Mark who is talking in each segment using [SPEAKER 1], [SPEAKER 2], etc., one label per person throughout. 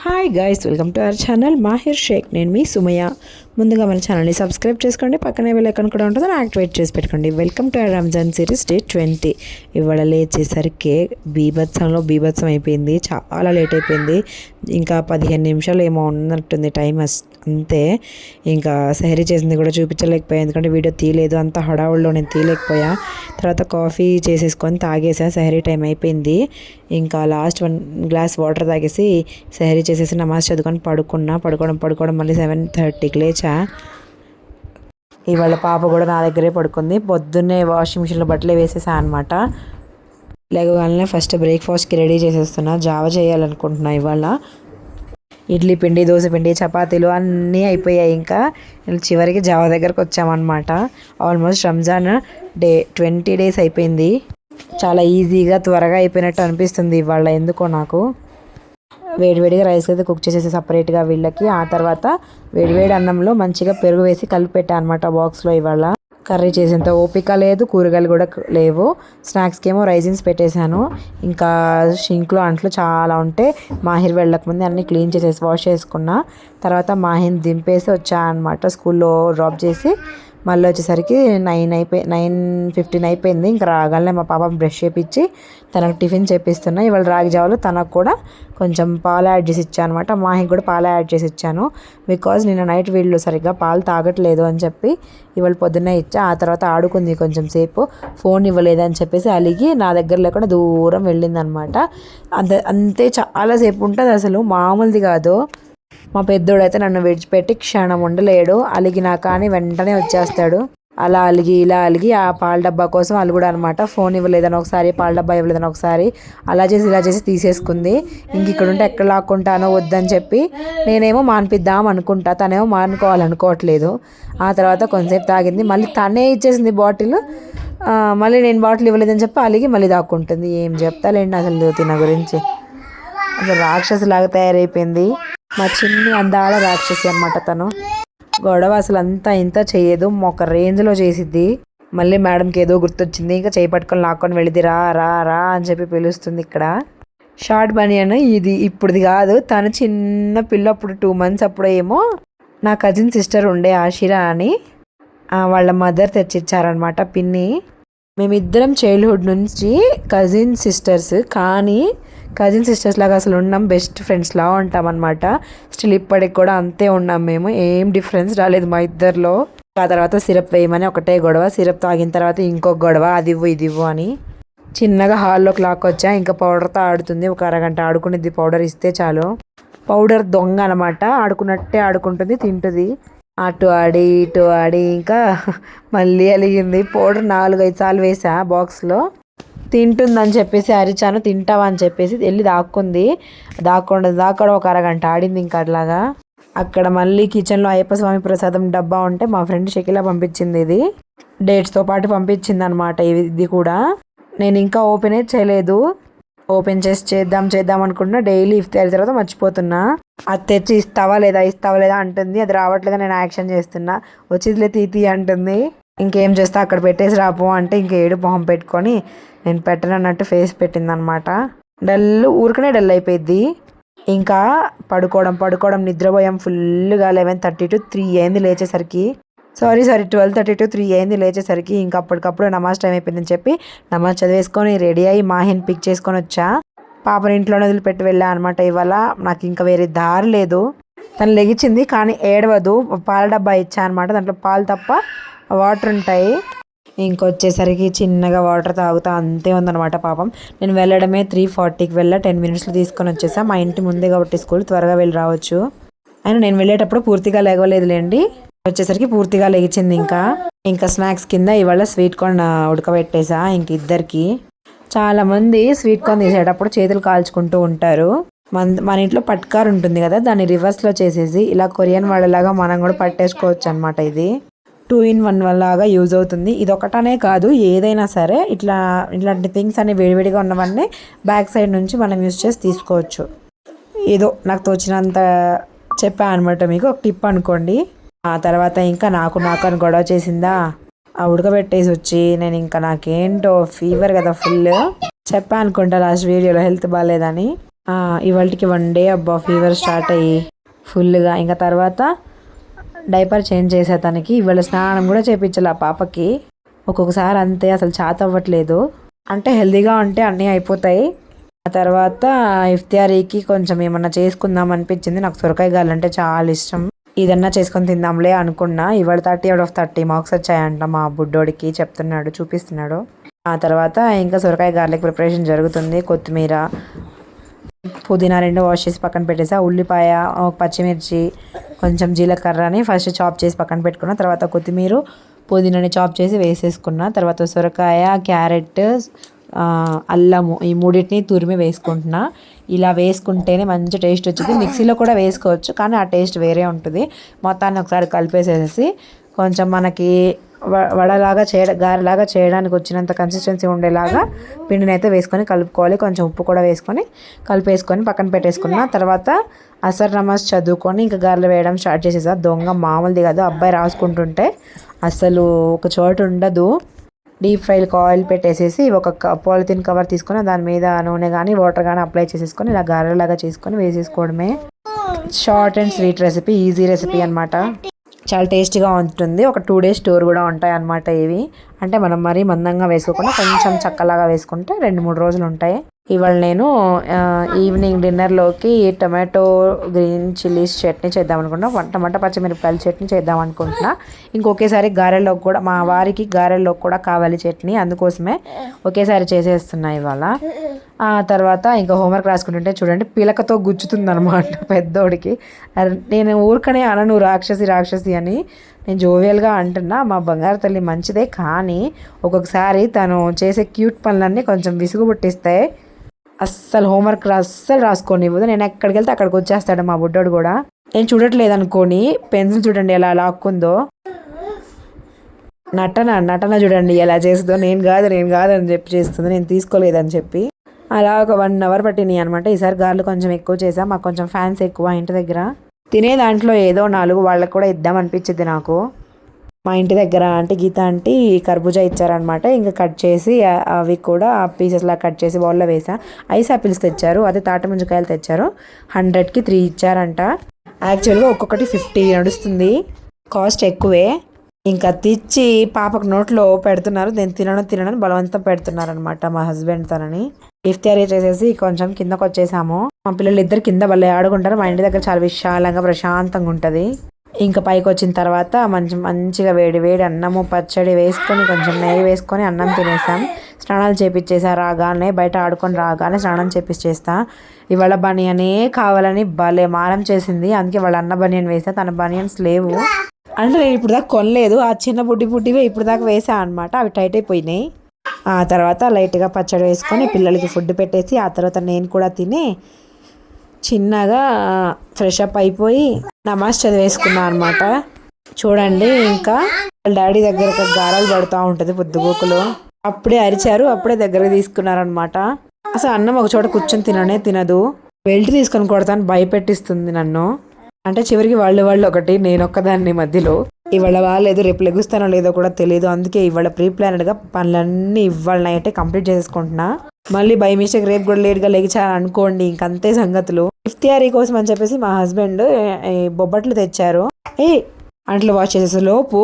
[SPEAKER 1] Hi guys, welcome to our channel Mahir Shaikh. నేను మీ Sumayya. ముందుగా మన ఛానల్ని సబ్స్క్రైబ్ చేసుకోండి, పక్కనే బెల్ ఐకాన్ కూడా ఉంటుందని యాక్టివేట్ చేసి పెట్టుకోండి. Welcome to hour Ramzan series day 20. ఇవాళ లేచేసరికి బీభత్సం అయిపోయింది, చాలా లేట్ అయిపోయింది. ఇంకా 15 నిమిషాలు ఏమో ఉన్నట్టుంది టైం, అంతే. ఇంకా సెహరీ చేసింది కూడా చూపించలేకపోయా, ఎందుకంటే వీడియో తీయలేదు, అంత హడావుల్లో నేను తీయలేకపోయా. తర్వాత కాఫీ చేసేసుకొని తాగేసా, సెహరీ టైం అయిపోయింది. ఇంకా లాస్ట్ 1 గ్లాస్ వాటర్ తాగేసి సెహరీ చేసేసి నమాజ్ చదువుకొని పడుకోవడం మళ్ళీ 7:30కి లేచా. ఇవాళ పాప కూడా నా దగ్గరే పడుకుంది. పొద్దున్నే వాషింగ్ మిషన్లో బట్టలే వేసేసా అనమాట. లేవగానే ఫస్ట్ బ్రేక్ఫాస్ట్కి రెడీ చేసేస్తున్నా. జావ చేయాలనుకుంటున్నా. ఇవాళ ఇడ్లీ పిండి, దోశ పిండి, చపాతీలు అన్నీ అయిపోయాయి. ఇంకా చివరికి జావ దగ్గరకు వచ్చామన్నమాట. ఆల్మోస్ట్ రంజాన్ డే 20 డేస్ అయిపోయింది. చాలా ఈజీగా త్వరగా అయిపోయినట్టు అనిపిస్తుంది ఇవాళ ఎందుకో నాకు. వేడివేడిగా రైస్ అయితే కుక్ చేసేసి సపరేట్గా వీళ్ళకి, ఆ తర్వాత వేడివేడి అన్నంలో మంచిగా పెరుగు వేసి కలిపి పెట్టా అనమాట బాక్స్లో. ఇవాళ కర్రీ చేసేంత ఓపిక లేదు, కూరగాయలు కూడా లేవు. స్నాక్స్కి ఏమో రైజిన్స్ పెట్టేశాను. ఇంకా షింక్లో అంట్లు చాలా ఉంటే మాహిర్ వెళ్ళకముందే అన్నీ క్లీన్ చేసేసి వాష్ చేసుకున్నా. తర్వాత మాహిర్ని దింపేసి వచ్చా అనమాట. స్కూల్లో డ్రాప్ చేసి మళ్ళీ వచ్చేసరికి 9:15 అయిపోయింది. ఇంకా రాగానే మా పాప బ్రష్ చేపించి తనకు టిఫిన్ చేపిస్తున్నా. ఇవాళ రాగి జావలో తనకు కూడా కొంచెం పాలు యాడ్ చేసి ఇచ్చాను అనమాట. మాహికి కూడా పాలు యాడ్ చేసి ఇచ్చాను. బికాజ్ నిన్న నైట్ వీళ్ళు సరిగ్గా పాలు తాగట్లేదు అని చెప్పి ఇవాళ పొద్దున్నే ఇచ్చా. ఆ తర్వాత ఆడుకుంది కొంచెం సేపు, ఫోన్ ఇవ్వలేదని చెప్పేసి అలిగి నా దగ్గర లేకుండా దూరం వెళ్ళిందనమాట. అంతే, చాలాసేపు ఉంటుంది, అసలు మామూలుది కాదు. మా పెద్దోడైతే నన్ను విడిచిపెట్టి క్షణం ఉండలేడు. అలిగినా కానీ వెంటనే వచ్చేస్తాడు. అలా ఇలా అలిగి ఆ పాల డబ్బా కోసం అలుగుడు అనమాట. ఫోన్ ఇవ్వలేదని ఒకసారి, పాల డబ్బా ఇవ్వలేదని ఒకసారి, ఇలా చేసి తీసేసుకుంది. ఇంక ఇక్కడ ఉంటే ఎక్కడ లాక్కుంటానో వద్దని చెప్పి నేనేమో మానిపిద్దాం అనుకుంటా, తనేమో మానుకోవాలనుకోవట్లేదు. ఆ తర్వాత కొంతసేపు తాగింది, మళ్ళీ తనే ఇచ్చేసింది బాటిల్. మళ్ళీ నేను బాటిల్ ఇవ్వలేదని చెప్పి అలిగి మళ్ళీ దాక్కుంటుంది. ఏం చెప్తాలేండి అసలు తిన గురించి. అసలు రాక్షసులాగా తయారైపోయింది. మా చిన్ని అందాల రాక్షసి అనమాట తను. గొడవ అసలు అంతా ఇంత చేయదు, ఒక రేంజ్లో చేసిద్ది. మళ్ళీ మేడంకి ఏదో గుర్తొచ్చింది, ఇంకా చేయి పట్టుకొని లాక్కొని వెళ్ళింది. రా రా రా అని చెప్పి పిలుస్తుంది. ఇక్కడ షార్ట్ బనియన్ ఇది ఇప్పుడుది కాదు, తను చిన్న పిల్ల అప్పుడు 2 months అప్పుడు ఏమో నా కజిన్ సిస్టర్ ఉండే ఆషిరా అని, వాళ్ళ మదర్ తెచ్చిచ్చారనమాట, పిన్ని. మేమిద్దరం చైల్డ్హుడ్ నుంచి కజిన్ సిస్టర్స్, కానీ కజిన్ సిస్టర్స్ లాగా అసలు ఉన్నాం, బెస్ట్ ఫ్రెండ్స్ లాగా ఉంటాం అనమాట. స్టిల్ ఇప్పటికి కూడా అంతే ఉన్నాం మేము, ఏం డిఫరెన్స్ రాలేదు మా ఇద్దరిలో. ఆ తర్వాత సిరప్ వేయమని ఒకటే గొడవ, సిరప్ తాగిన తర్వాత ఇంకొక గొడవ, అది ఇవ్వు ఇది ఇవ్వు అని. చిన్నగా హాల్లోకి లాక్కొచ్చా. ఇంకా పౌడర్తో ఆడుతుంది, ఒక అరగంట ఆడుకునేది. పౌడర్ ఇస్తే చాలు. పౌడర్ దొంగ అనమాట, ఆడుకున్నట్టే ఆడుకుంటుంది, తింటుంది. అటు ఆడి ఇటు ఆడి ఇంకా మళ్ళీ అలిగింది. పౌడర్ 4-5 సార్లు వేసా బాక్స్లో. తింటుందని చెప్పేసి అరిచాను, తింటావా అని చెప్పేసి వెళ్ళి దాక్కోవడం ఒక అరగంట ఆడింది. ఇంకా అట్లాగా అక్కడ మళ్ళీ కిచెన్లో అయ్యప్ప స్వామి ప్రసాదం డబ్బా ఉంటే మా ఫ్రెండ్ షకిలా పంపించింది. ఇది డేట్స్తో పాటు పంపించింది అనమాట. ఇది కూడా నేను ఇంకా ఓపెనే చేయలేదు. ఓపెన్ చేసి చేద్దాం అనుకుంటున్నా. డైలీ ఇఫ్తార్ తర్వాత మర్చిపోతున్నా. అది తెచ్చి ఇస్తావా లేదా అంటుంది. అది రావట్లేదా, నేను యాక్షన్ చేస్తున్నా. వచ్చిదిలే తీతి అంటుంది. ఇంకేం చేస్తా, అక్కడ పెట్టేసి రాపో అంటే ఇంక ఏడు మొహం పెట్టుకొని నేను పెట్టనన్నట్టు ఫేస్ పెట్టిందనమాట. ఊరికనే డల్ అయిపోయింది. ఇంకా పడుకోవడం నిద్రపోయాం ఫుల్గా. 11:30 to 3 అయింది లేచేసరికి. సారీ 12:30 to 3 అయింది లేచేసరికి. ఇంకా అప్పటికప్పుడు నమాజ్ టైం అయిపోయిందని చెప్పి నమాజ్ చదివేసుకొని రెడీ అయ్యి మాహిని పిక్ చేసుకొని వచ్చా. పాపని ఇంట్లోనే వదిలిపెట్టి వెళ్ళా అనమాట. ఇవాళ నాకు ఇంకా వేరే దారి లేదు. తను లెగిచింది కానీ ఏడవదు. పాల డబ్బా ఇచ్చా అనమాట, దాంట్లో పాలు తప్ప వాటర్ ఉంటాయి. ఇంకొచ్చేసరికి చిన్నగా వాటర్ తాగుతా అంతే ఉందన్నమాట పాపం. నేను వెళ్ళడమే 3:40కి వెళ్ళా, 10 minutesలో తీసుకొని వచ్చేసా. మా ఇంటి ముందే కాబట్టి స్కూల్, త్వరగా వెళ్ళి రావచ్చు. అయినా నేను వెళ్ళేటప్పుడు పూర్తిగా లేగలేదులేండి, వచ్చేసరికి పూర్తిగా లెగిచింది. ఇంకా స్నాక్స్ కింద ఇవాళ స్వీట్ కార్న్ ఉడకబెట్టేసా ఇంక ఇద్దరికి. చాలామంది స్వీట్ కార్న్ తీసేటప్పుడు చేతులు కాల్చుకుంటూ ఉంటారు. మన ఇంట్లో పట్కార్ ఉంటుంది కదా, దాన్ని రివర్స్లో చేసేసి ఇలా కొరియన్ వాళ్ళలాగా మనం కూడా పట్టేసుకోవచ్చు అనమాట. ఇది 2-in-1 లాగా యూజ్ అవుతుంది. ఇది ఒకటనే కాదు, ఏదైనా సరే ఇట్లాంటి థింగ్స్ అన్ని వేడివేడిగా ఉన్నవన్నీ బ్యాక్ సైడ్ నుంచి మనం యూజ్ చేసి తీసుకోవచ్చు. ఏదో నాకు తోచినంత చెప్పా అనమాట, మీకు ఒక టిప్ అనుకోండి. ఆ తర్వాత ఇంకా నాకు అని గొడవ చేసిందా, ఆ ఉడకబెట్టేసి వచ్చి నేను ఇంకా నాకేంటో ఫీవర్ కదా ఫుల్, చెప్పా అనుకుంటా లాస్ట్ వీడియోలో హెల్త్ బాగాలేదని. ఇవాళకి 1 డే అబ్బా ఫీవర్ స్టార్ట్ అయ్యి ఫుల్గా. ఇంకా తర్వాత డైపర్ చేంజ్ చేసే తనకి ఇవాళ స్నానం కూడా చేయించాలి ఆ పాపకి. ఒక్కొక్కసారి అంతే అసలు చేత అవ్వట్లేదు. అంటే హెల్తీగా ఉంటే అన్నీ అయిపోతాయి. ఆ తర్వాత ఇఫ్తియారీకి కొంచెం ఏమన్నా చేసుకుందాం అనిపించింది. నాకు సొరకాయ గారెలు అంటే చాలా ఇష్టం. ఇదన్నా చేసుకొని తిందాంలే అనుకున్నా. ఇవాళ 30/30 మార్క్స్ వచ్చాయంట మా బుడ్డోడికి, చెప్తున్నాడు, చూపిస్తున్నాడు. ఆ తర్వాత ఇంకా సొరకాయ గార్లిక్ ప్రిపరేషన్ జరుగుతుంది. కొత్తిమీర, పుదీనా 2 వాష్ చేసి పక్కన పెట్టేసా. ఉల్లిపాయ, పచ్చిమిర్చి, కొంచెం జీలకర్రని ఫస్ట్ చాప్ చేసి పక్కన పెట్టుకున్నా. తర్వాత కొత్తిమీర, పుదీనాని చాప్ చేసి వేసేసుకున్నా. తర్వాత సొరకాయ, క్యారెట్, అల్లము ఈ మూడింటిని తురిమి వేసుకుంటున్నా. ఇలా వేసుకుంటేనే మంచి టేస్ట్ వచ్చింది. మిక్సీలో కూడా వేసుకోవచ్చు, కానీ ఆ టేస్ట్ వేరే ఉంటుంది. మొత్తాన్ని ఒకసారి కలిపేసేసి కొంచెం మనకి వడలాగా గారెలాగా చేయడానికి వచ్చినంత కన్సిస్టెన్సీ ఉండేలాగా పిండిని అయితే వేసుకొని కలుపుకోవాలి. కొంచెం ఉప్పు కూడా వేసుకొని కలిపేసుకొని పక్కన పెట్టేసుకున్న తర్వాత అసర్ నమాజ్ చదువుకొని ఇంకా గారెలు వేయడం స్టార్ట్ చేసేసా. దొంగ మామూలుది కాదు, అబ్బాయి రాసుకుంటుంటే అసలు ఒక చోటు ఉండదు. డీప్ ఫ్రైకి ఆయిల్ పెట్టేసేసి ఒక పాలిథిన్ కవర్ తీసుకొని దాని మీద నూనె కానీ వాటర్ కానీ అప్లై చేసేసుకొని ఇలా గారెలాగా చేసుకొని వేసేసుకోవడమే. Short and sweet recipe, easy recipe అనమాట. చాలా టేస్టీగా ఉంటుంది. ఒక 2 days స్టోర్ కూడా ఉంటాయి అన్నమాట. ఇవి అంటే మనం మరీ మందంగా వేసుకోకుండా కొంచెం చక్కలాగా వేసుకుంటే 2-3 రోజులు ఉంటాయి. ఇవాళ నేను ఈవినింగ్ డిన్నర్లోకి టమాటో గ్రీన్ చిల్లీస్ చట్నీ చేద్దాం అనుకుంటున్నా. టమాటా పచ్చిమిరపకాయల చట్నీ చేద్దాం అనుకుంటున్నా. ఇంకొకేసారి గారెల్లోకి కూడా మా వారికి గారెల్లోకి కూడా కావాలి చట్నీ, అందుకోసమే ఒకేసారి చేసేస్తున్నా ఇవాళ. ఆ తర్వాత ఇంకా హోంవర్క్ రాసుకుంటుంటే చూడండి పిలకతో గుచ్చుతుందనమాట పెద్దోడికి. నేను ఊరికనే అనను రాక్షసి అని, నేను జోవియల్గా అంటున్నా. మా బంగారు తల్లి మంచిదే, కానీ ఒక్కొక్కసారి తను చేసే క్యూట్ పనులన్నీ కొంచెం విసుగు పుట్టిస్తాయి. అస్సలు హోంవర్క్ అస్సలు రాసుకోనివ్వదు. నేను ఎక్కడికి వెళ్తే అక్కడికి వచ్చేస్తాడు మా బుడ్డోడు కూడా. నేను చూడట్లేదు అనుకోని పెన్సిల్ చూడండి ఎలా లాక్కుందో. నటన చూడండి ఎలా చేస్తుందో. నేను కాదు అని చెప్పి చేస్తుంది, నేను తీసుకోలేదని చెప్పి. అలా ఒక 1 hour పట్టినాయి అనమాట. ఈసారి గారెలు కొంచెం ఎక్కువ చేసాం. మాకు కొంచెం ఫ్యాన్స్ ఎక్కువ ఇంటి దగ్గర. తినే దాంట్లో ఏదో 4 వాళ్ళకి కూడా ఇద్దాం అనిపించింది నాకు. మా ఇంటి దగ్గర గీత ఆంటీ కర్బూజా ఇచ్చారనమాట. ఇంకా కట్ చేసి అవి కూడా పీసెస్లా కట్ చేసి బౌల్లో వేసా. ఐస్ యాపిల్స్ తెచ్చారు, అదే తాటి ముంజకాయలు తెచ్చారు. 100కి 3 ఇచ్చారంట. యాక్చువల్గా ఒక్కొక్కటి 50 నడుస్తుంది, కాస్ట్ ఎక్కువే. ఇంకా తెచ్చి పాపకు నోట్లో పెడుతున్నారు. నేను తినను బలవంతం పెడుతున్నారు అనమాట మా హస్బెండ్ తనని. ఇఫ్తారీ చేసేసి కొంచెం కిందకు వచ్చేసాము. మా పిల్లలు ఇద్దరు కింద భలే ఆడుకుంటారు. మా ఇంటి దగ్గర చాలా విశాలంగా ప్రశాంతంగా ఉంటుంది. ఇంకా పైకి వచ్చిన తర్వాత మంచిగా వేడి అన్నము పచ్చడి వేసుకొని కొంచెం నెయ్యి వేసుకొని అన్నం తినేసాం. స్నానాలు చేపించేసా. రాగానే బయట ఆడుకొని రాగానే స్నానం చేపించేస్తా. ఇవాళ బనియనే కావాలని భలే మారం చేసింది. అందుకే వాళ్ళ అన్న బనియన్ వేసా, తన బనియన్స్ లేవు. అంటే నేను ఇప్పుడు దాకా కొనలేదు, ఆ చిన్న బుడ్డివే ఇప్పుడు దాకా వేసా అనమాట. అవి టైట్ అయిపోయినాయి. ఆ తర్వాత లైట్గా పచ్చడి వేసుకొని పిల్లలకి ఫుడ్ పెట్టేసి ఆ తర్వాత నేను కూడా తిని చిన్నగా ఫ్రెష్ అప్ అయిపోయి నమాజ్ చదివేసుకున్నా అనమాట. చూడండి ఇంకా వాళ్ళ డాడీ దగ్గర ఒక గారాలు పడుతూ ఉంటుంది పొద్దుగోకులు. అప్పుడే అరిచారు, అప్పుడే దగ్గరకు తీసుకున్నారనమాట. అసలు అన్నం ఒక చోట కూర్చొని తినదు. బెల్ట్ తీసుకొని కొడతాను భయపెట్టిస్తుంది నన్ను. అంటే చివరికి వాళ్ళు ఒకటి, నేను ఒక్కదాన్ని మధ్యలో. ఇవాళ బాగాలేదు, రేపు లెగుస్తానో లేదో కూడా తెలియదు. అందుకే ఇవాళ ప్రీ ప్లానెడ్గా పనులన్నీ ఇవాళ నైటే కంప్లీట్ చేసుకుంటున్నా. మళ్ళీ బై మిస్టేక్ రేపు కూడా లేట్గా లెగిచాను అనుకోండి, ఇంకంతే సంగతులు. ఇఫ్తియారీ కోసం అని చెప్పేసి మా హస్బెండ్ బొబ్బట్లు తెచ్చారు. అంట్లో వాష్ చేసేసే లోపు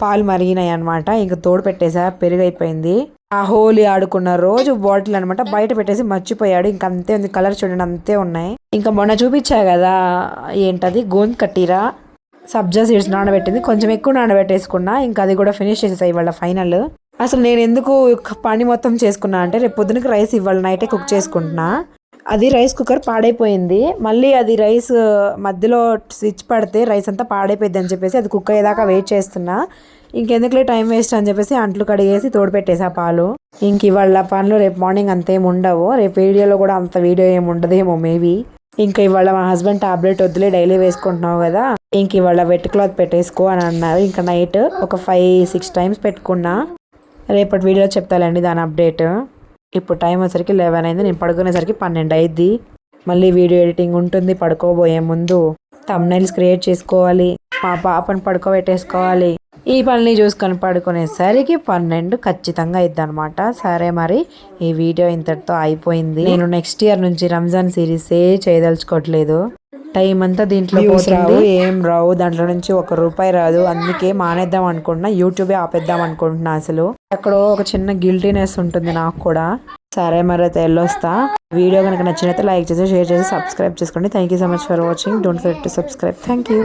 [SPEAKER 1] పాలు మరిగినాయి అనమాట. ఇంకా తోడు పెట్టేసా, పెరుగైపోయింది. ఆ హోలీ ఆడుకున్న రోజు బాటిల్ అనమాట బయట పెట్టేసి మర్చిపోయాడు. ఇంక అంతే ఉంది, కలర్ చూడండి అంతే ఉన్నాయి. ఇంకా మొన్న చూపించా కదా ఏంటది గోంద్ కట్టీరా సబ్జా సీడ్స్ నానబెట్టింది, కొంచెం ఎక్కువ నానబెట్టేసుకున్నా. ఇంకా అది కూడా ఫినిష్ చేసేసా ఇవాళ ఫైనల్. అసలు నేను ఎందుకు పని మొత్తం చేసుకున్నా అంటే రేపు పొద్దునకి రైస్ ఇవాళ నైటే కుక్ చేసుకుంటున్నా. అది రైస్ కుక్కర్ పాడైపోయింది. మళ్ళీ అది రైస్ మధ్యలో స్విచ్ పడితే రైస్ అంతా పాడైపోయింది అని చెప్పేసి అది కుక్ అయ్యేదాకా వెయిట్ చేస్తున్నా. ఇంకెందుకులే టైం వేస్ట్ అని చెప్పేసి అంట్లు కడిగేసి తోడు పెట్టేసా పాలు. ఇంక ఇవాళ పనులు రేపు మార్నింగ్ అంతేం ఉండవు. రేపు వీడియోలో కూడా అంత వీడియో ఏమి ఉండదేమో మేబీ. ఇంకా ఇవాళ మా హస్బెండ్ టాబ్లెట్ వద్దులే డైలీ వేసుకుంటున్నావు కదా, ఇంక ఇవాళ వెట్ క్లాత్ పెట్టేసుకో అని అన్నారు. ఇంకా నైట్ ఒక 5-6 టైమ్స్ పెట్టుకున్నా. రేపటి వీడియోలో చెప్తాలండి దాని అప్డేట్. ఇప్పుడు టైం వచ్చేసరికి 11 అయింది. నేను పడుకునేసరికి 12 అయింది. మళ్ళీ వీడియో ఎడిటింగ్ ఉంటుంది. పడుకోబోయే ముందు థంబ్నైల్స్ క్రియేట్ చేసుకోవాలి, మా పాపను పడుకోబెట్టేసుకోవాలి. ఈ పనులు చూసుకొని పడుకునేసరికి 12 ఖచ్చితంగా అయిద్ది అనమాట. సరే మరి ఈ వీడియో ఇంతటితో అయిపోయింది. నేను నెక్స్ట్ ఇయర్ నుంచి రంజాన్ సిరీసే చేయదలుచుకోవట్లేదు. టైం అంతా దీంట్లో రావు, ఏం రావు, దాంట్లో నుంచి ₹1 రాదు. అందుకే మానేద్దాం అనుకుంటున్నా, యూట్యూబే ఆపేద్దాం అనుకుంటున్నా. అసలు ఎక్కడో ఒక చిన్న గిల్టీనెస్ ఉంటుంది నాకు కూడా. సరే మరి అయితే వెళ్ళొస్తా. వీడియో కనుక నచ్చినైతే లైక్ చేసి, షేర్ చేసి, సబ్స్క్రైబ్ చేసుకోండి. Thank you so much for watching. Don't forget to subscribe. Thank you.